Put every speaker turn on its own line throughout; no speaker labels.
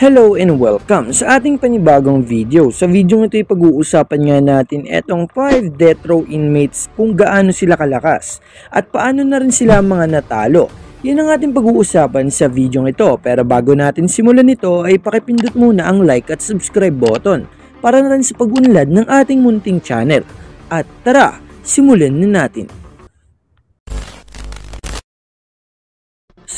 Hello and welcome sa ating panibagong video. Sa video ito ay pag-uusapan nga natin etong 5 death row inmates kung gaano sila kalakas at paano na rin sila mga natalo. Yan ang ating pag-uusapan sa video ito, pero bago natin simulan ito ay pakipindot muna ang like at subscribe button para na rin sa pag-unlad ng ating munting channel. At tara, simulan na natin.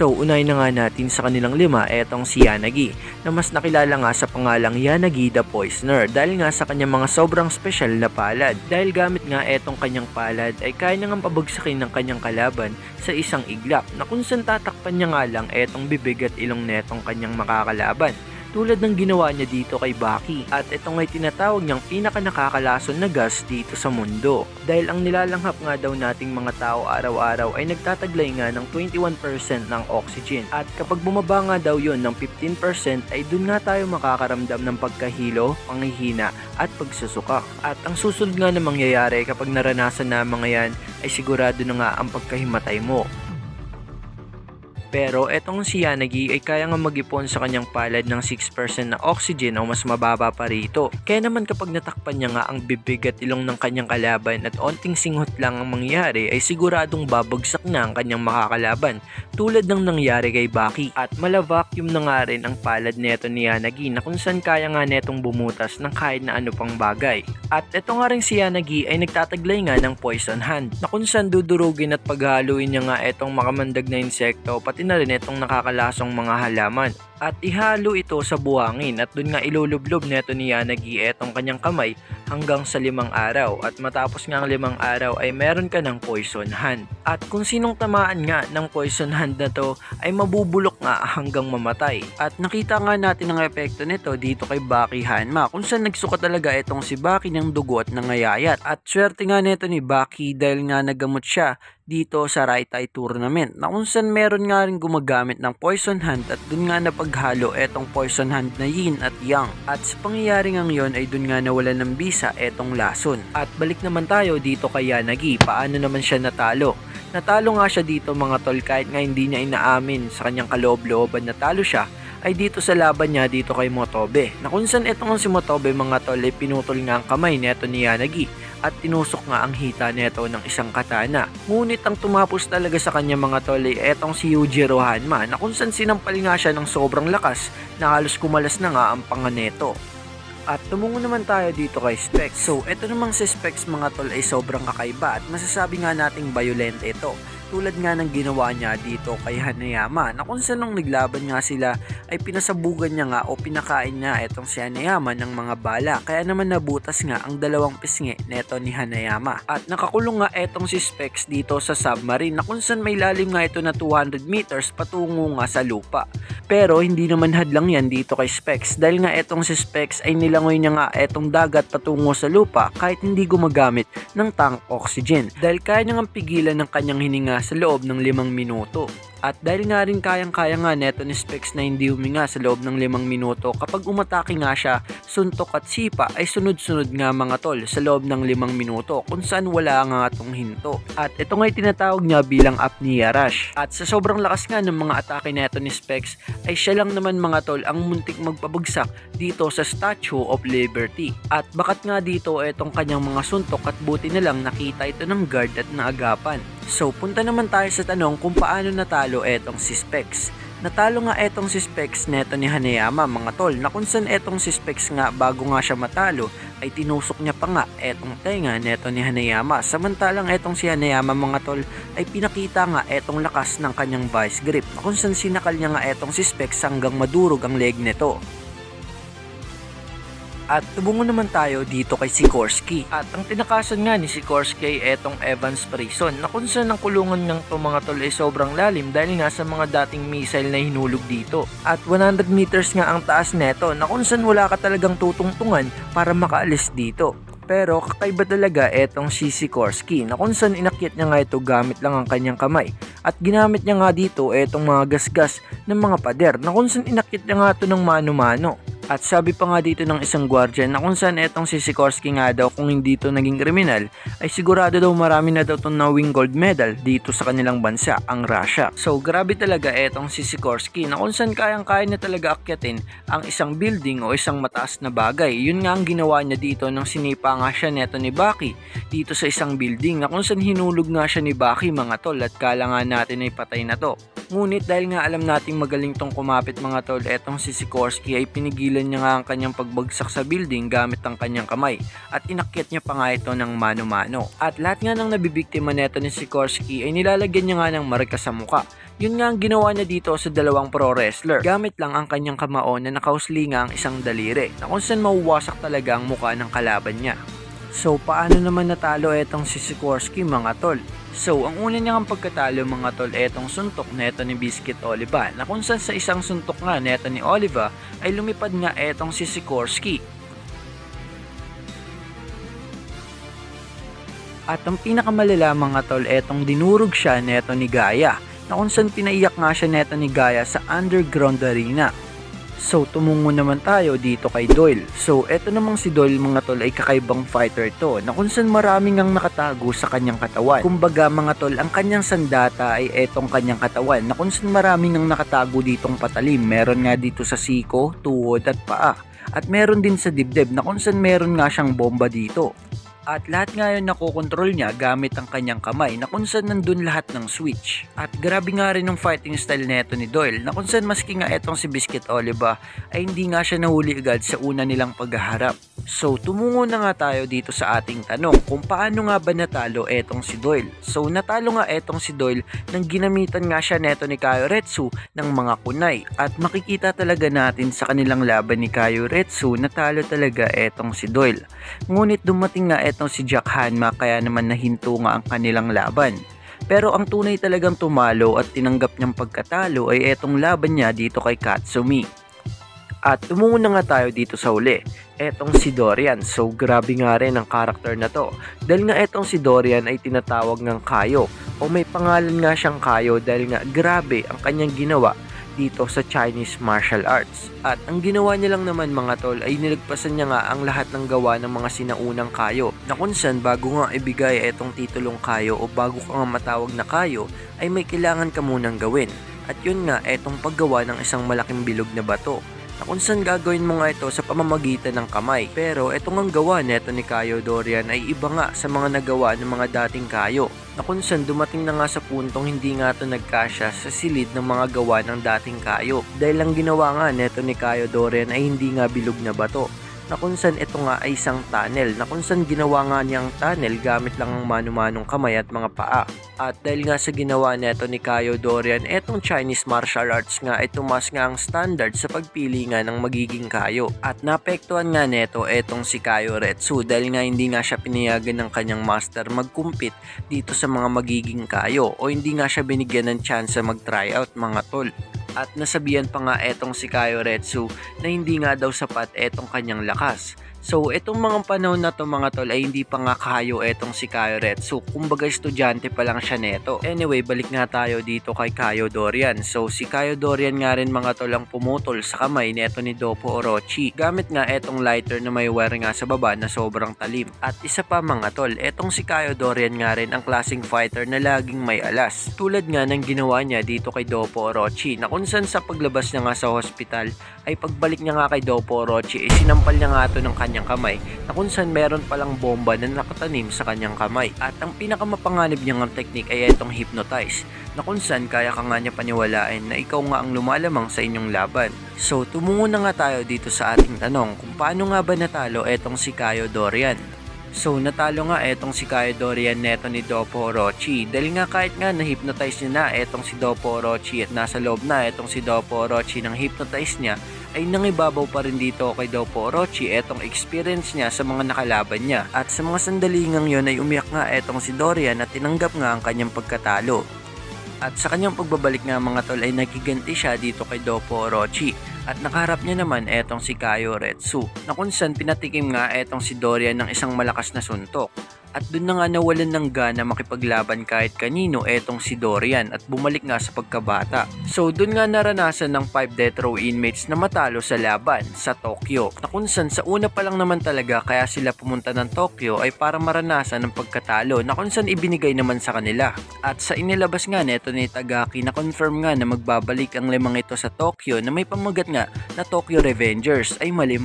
So, unahin na nga natin sa kanilang lima, etong si Yanagi, na mas nakilala nga sa pangalang Yanagi the Poisoner dahil nga sa kanyang mga sobrang special na palad. Dahil gamit nga etong kanyang palad ay kaya niya nga pabagsakin ng kanyang kalaban sa isang iglap na kung saan tatakpan niya nga lang etong bibig at ilong netong kanyang makakalaban. Tulad ng ginawa niya dito kay Baki, at ito nga'y tinatawag niyang pinaka nakakalason na gas dito sa mundo. Dahil ang nilalanghap nga daw nating mga tao araw-araw ay nagtataglay nga ng 21% ng oxygen. At kapag bumaba nga daw yon ng 15% ay dun nga tayo makakaramdam ng pagkahilo, panghihina at pagsusuka. At ang susunod nga na mangyayari kapag naranasan na mga yan ay sigurado na nga ang pagkahimatay mo. Pero etong si Yanagi ay kaya nga mag-ipon sa kanyang palad ng 6% na oxygen o mas mababa pa rito. Kaya naman kapag natakpan niya nga ang bibig at ilong ng kanyang kalaban at onting singhot lang ang mangyari ay siguradong babagsak na ang kanyang makakalaban. Tulad ng nangyari kay Baki, at mala-vacuum na nga rin ang palad neto ni Yanagi na kung saan kaya nga netong bumutas ng kahit na ano pang bagay. At eto nga rin si Yanagi ay nagtataglay nga ng poison hand na kung saan dudurugin at paghaluin niya nga etong makamandag na insekto pati na rin itong nakakalasong mga halaman at ihalo ito sa buhangin at dun nga ilulublob neto ni Yanagi etong kanyang kamay hanggang sa 5 araw, at matapos nga ang 5 araw ay meron ka ng poison hand. At kung sinong tamaan nga ng poison hand na to ay mabubulok nga hanggang mamatay. At nakita nga natin ang epekto nito dito kay Baki Hanma kung saan nagsuka talaga itong si Baki ng dugo at nangayayat. At swerte nga neto ni Baki dahil nga nagamot siya dito sa Right Eye Tournament na kung saan meron nga rin gumagamit ng poison hand at dun nga napaghalo etong poison hand na yin at yang. At sa pangyayari nga ngayon ay dun nga nawalan ng bisa etong lason. At balik naman tayo dito kay Yanagi, paano naman siya natalo? Natalo nga siya dito mga tol kahit nga hindi niya inaamin sa kanyang kaloob-looban natalo siya ay dito sa laban niya dito kay Motobe na kung saan etong si Motobe mga tol ay pinutol nga ang kamay neto ni Yanagi at tinusok nga ang hita neto ng isang katana. Ngunit ang tumapos talaga sa kanya mga tol ay etong si Yujiro Hanma na kung saan sinampal nga siya ng sobrang lakas na halos kumalas na nga ang panga neto. At tumungo naman tayo dito kay Specs. So eto namang si Specs mga tol ay sobrang kakaiba at masasabi nga nating violent ito. Tulad nga ng ginawa niya dito kay Hanayama na kung saan nung naglaban nga sila ay pinasabugan niya nga o pinakain niya etong si Hanayama ng mga bala, kaya naman nabutas nga ang dalawang pisngi neto ni Hanayama. At nakakulong nga etong si Specs dito sa submarine na kung saan may lalim nga ito na 200 meters patungo nga sa lupa. Pero hindi naman hadlang yan dito kay Specs dahil nga etong si Specs ay nilangoy niya nga etong dagat patungo sa lupa kahit hindi gumagamit ng tank oxygen dahil kaya niya nga pigilan ng kanyang hininga sa loob ng 5 minuto. At dahil nga rin kayang-kaya nga neto ni Specs na hindi huminga sa loob ng 5 minuto, kapag umatake nga siya, suntok at sipa ay sunod-sunod nga mga tol sa loob ng 5 minuto kung saan wala nga itong hinto. At ito nga'y tinatawag niya bilang apnea rush. At sa sobrang lakas nga ng mga atake neto ni Specs ay siya lang naman mga tol ang muntik magpabagsak dito sa Statue of Liberty. At bakat nga dito itong kanyang mga suntok at buti na lang nakita ito ng guard at naagapan. So punta naman tayo sa tanong kung paano natalo etong si Specs. Natalo nga etong si Specs neto ni Hanayama mga tol na kung saan etong si Specs nga bago nga siya matalo ay tinusok niya pa nga etong tenga neto ni Hanayama, samantalang etong si Hanayama mga tol ay pinakita nga etong lakas ng kanyang vice grip na kung saan sinakal niya nga etong si Specs hanggang madurog ang leg nito. At tubungo naman tayo dito kay Sikorsky. At ang tinakasan nga ni Sikorsky ay etong Evans Prison na kung saan ang kulungan ng itong mga tol ay sobrang lalim dahil nga sa mga dating missile na hinulog dito. At 100 meters nga ang taas neto na kung saan wala ka talagang tutungtungan para makaalis dito. Pero kakaiba talaga etong si Sikorsky na kung saan inakyat niya nga ito gamit lang ang kanyang kamay. At ginamit niya nga dito etong mga gasgas ng mga pader na kung saan inakyat niya nga ito ng mano-mano. At sabi pa nga dito ng isang guardian na kung saan etong si Sikorsky nga daw kung hindi to naging kriminal ay sigurado daw marami na daw itong nawing gold medal dito sa kanilang bansa, ang Russia. So grabe talaga etong si Sikorsky na kung saan kayang-kaya niya talaga akyatin ang isang building o isang mataas na bagay. Yun nga ang ginawa niya dito nang sinipa nga siya neto ni Bucky dito sa isang building na kung saan hinulog nga siya ni Bucky mga tol at kala nga natin ay patay na to. Ngunit dahil nga alam nating magaling tong kumapit mga tol, etong si Sikorsky ay pinigilan niya nga ang kanyang pagbagsak sa building gamit ang kanyang kamay at inakyat niya pa nga ito ng mano-mano. At lahat nga ng nabibiktima neto ni Sikorsky ay nilalagyan niya nga ng marka sa muka. Yun nga ang ginawa niya dito sa dalawang pro wrestler. Gamit lang ang kanyang kamao na nakausli nga ang isang daliri na kung saan mawawasak talaga ang muka ng kalaban niya. So paano naman natalo etong si Sikorsky mga tol? So ang una niyang pagkatalo mga tol etong suntok neto ni Biscuit Oliva na kung saan sa isang suntok nga neto ni Oliva ay lumipad nga etong si Sikorsky. At ang pinakamalala mga tol etong dinurog siya neto ni Gaia na kung saan pinaiyak nga siya neto ni Gaia sa underground arena. So tumungo naman tayo dito kay Doyle. So eto namang si Doyle mga tol ay kakaibang fighter to na kung saan maraming ang nakatago sa kanyang katawan. Kumbaga mga tol, ang kanyang sandata ay etong kanyang katawan na kung saan maraming ang nakatago ditong patalim. Meron nga dito sa siko, tuhod at paa. At meron din sa dibdib na kung saan meron nga siyang bomba dito. At lahat ngayon nakokontrol niya gamit ang kanyang kamay na kung saan nandun lahat ng switch. At grabe nga rin yung fighting style neto ni Doyle na kung saan maski nga etong si Biscuit Oliva ay hindi nga siya nahuli agad sa una nilang paghaharap. So tumungo na nga tayo dito sa ating tanong kung paano nga ba natalo etong si Doyle. So natalo nga etong si Doyle nang ginamitan nga siya neto ni Kaioretsu ng mga kunay. At makikita talaga natin sa kanilang laban ni Kaioretsu natalo talaga etong si Doyle. Ngunit dumating nga etong si Jack Hanma kaya naman nahinto nga ang kanilang laban. Pero ang tunay talagang tumalo at tinanggap niyang pagkatalo ay etong laban niya dito kay Katsumi. At tumungo na nga tayo dito sa uli, etong si Dorian. So grabe nga rin ang karakter na to. Dahil nga etong si Dorian ay tinatawag ng Kayo o may pangalan nga siyang Kayo dahil nga grabe ang kanyang ginawa dito sa Chinese martial arts. At ang ginawa niya lang naman mga tol ay nilagpasan niya nga ang lahat ng gawa ng mga sinaunang Kayo na kung saan bago nga ibigay etong titulong Kayo o bago ka nga matawag na Kayo ay may kailangan ka munang gawin. At yun nga etong paggawa ng isang malaking bilog na bato na kung saan gagawin mo nga ito sa pamamagitan ng kamay. Pero etong ang gawa neto ni Kayo Dorian ay iba nga sa mga nagawa ng mga dating Kayo na kung saan dumating na nga sa puntong hindi nga ito nagkasya sa silid ng mga gawa ng dating Kayo. Dahil ang ginawa nga neto ni Kayo Dorian ay hindi nga bilog na bato na kung saan ito nga ay isang tunnel na kung saan ginawa nga niyang tunnel gamit lang ang mano-manong kamay at mga paa. At dahil nga sa ginawa neto ni Kayo Dorian, etong Chinese martial arts nga ay tumas nga ang standard sa pagpili nga ng magiging Kayo. At naapektuhan nga neto etong si Kaioretsu dahil nga hindi nga siya pinayagan ng kanyang master magkumpit dito sa mga magiging Kayo o hindi nga siya binigyan ng chance mag-tryout mga tol. At nasabihan pa nga etong si Kaioretsu na hindi nga daw sapat etong kanyang lakas. So etong mga panahon na to mga tol ay hindi pa nga kayo etong si Kaioretsu. Kumbaga estudyante pa lang siya neto. Anyway, balik nga tayo dito kay Kayo Dorian. So si Kayo Dorian nga rin mga tol ang pumutol sa kamay neto ni Doppo Orochi. Gamit nga etong lighter na may wire nga sa baba na sobrang talim. At isa pa mga tol, etong si Kayo Dorian nga rin ang klaseng fighter na laging may alas. Tulad nga ng ginawa niya dito kay Doppo Orochi na kung saan sa paglabas niya nga sa hospital ay pagbalik niya nga kay Doppo Orochi ay sinampal niya nga ito ng kanyang kamay na kung saan meron palang bomba na nakatanim sa kanyang kamay. At ang pinakamapanganib niyang teknik ay itong hypnotize na kung saan kaya ka nga niya paniwalain na ikaw nga ang lumalamang sa inyong laban. So tumungo na nga tayo dito sa ating tanong kung paano nga ba natalo etong si Kayo Dorian. So natalo nga etong si Kayo Dorian neto ni Doppo Orochi dahil nga kahit nga na-hypnotize niya na etong si Doppo Orochi at nasa loob na etong si Doppo Orochi nang hypnotize niya ay nangibabaw pa rin dito kay Doppo Orochi etong experience niya sa mga nakalaban niya. At sa mga sandalingang yon ay umiyak nga etong si Dorian at tinanggap nga ang kanyang pagkatalo. At sa kanyang pagbabalik nga mga tol ay nagiganti siya dito kay Doppo Orochi. At nakaharap niya naman etong si Kaioretsu na kung saan pinatikim nga etong si Dorian ng isang malakas na suntok. At dun na nga nawalan ng gana makipaglaban kahit kanino etong si Dorian at bumalik nga sa pagkabata. So dun nga naranasan ng 5 death row inmates na matalo sa laban sa Tokyo, na kung saan sa una pa lang naman talaga kaya sila pumunta ng Tokyo ay para maranasan ng pagkatalo na kung saan ibinigay naman sa kanila. At sa inilabas nga neto ni Itagaki na confirm nga na magbabalik ang limang ito sa Tokyo na may pamagat nga na Tokyo Revengers. Ay mali.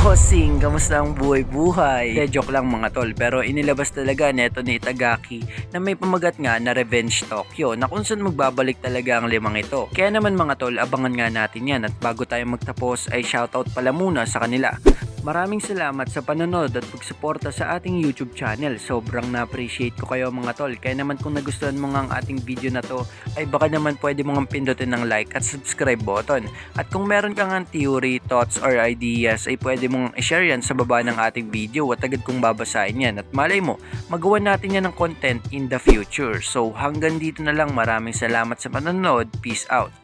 Bossing, kamusta ang buhay-buhay? Joke lang mga tol, pero inilabas talaga neto ni Itagaki na may pamagat nga na Revenge Tokyo na kung saan magbabalik talaga ang limang ito. Kaya naman mga tol, abangan nga natin yan, at bago tayo magtapos ay shoutout pala muna sa kanila. Maraming salamat sa panonood at pagsuporta sa ating YouTube channel. Sobrang na-appreciate ko kayo mga tol. Kaya naman kung nagustuhan mo nga ang ating video na to, ay baka naman pwede mo nga pindutin ng like at subscribe button. At kung meron kang theory, thoughts or ideas, ay pwede mong i-share yan sa baba ng ating video at agad kong babasahin yan. At malay mo, magawa natin yan ng content in the future. So hanggang dito na lang. Maraming salamat sa panonood. Peace out.